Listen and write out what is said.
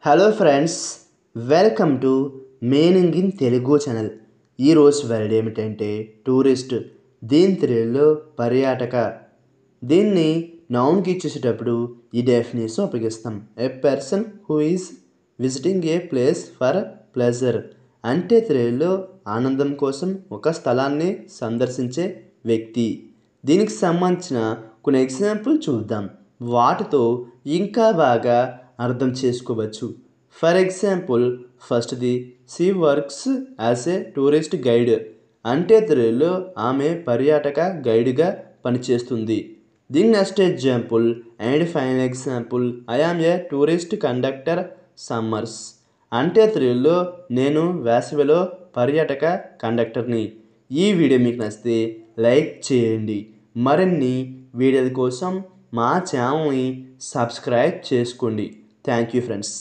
Hello friends, welcome to meaning in Telugu channel. ఈరోజు word ఏమిటంటే tourist. దీని తెలుగులో పర్యాటక. దీన్ని నౌన్కి ఇచ్చేసేటప్పుడు ఈ డెఫినేషన్ ఉపయోగిస్తాం. A person who is visiting a place for pleasure. అంటే తెలుగులో ఆనందం కోసం ఒక స్థలాన్ని సందర్శించే వ్యక్తి. దీనికి సంబంధించిన కొన్ని ఎగ్జాంపుల్ చూద్దాం. వాటితో ఇంకా బాగా అర్థం చేసుకోవచ్చు. ఫర్ ఎగ్జాంపుల్, ఫస్ట్ది, she works as a tourist guide. అంటే తెలుగులో ఆమె పర్యాటక గైడ్గా పనిచేస్తుంది. దీని next example and final example, I am a tourist conductor summers. అంటే తెలుగులో నేను వేసవిలో పర్యాటక కండక్టర్ని. ఈ వీడియో మీకు నచ్చితే లైక్ చేయండి. మరిన్ని వీడియోల కోసం మా ఛానల్ని సబ్స్క్రైబ్ చేసుకోండి. Thank you friends.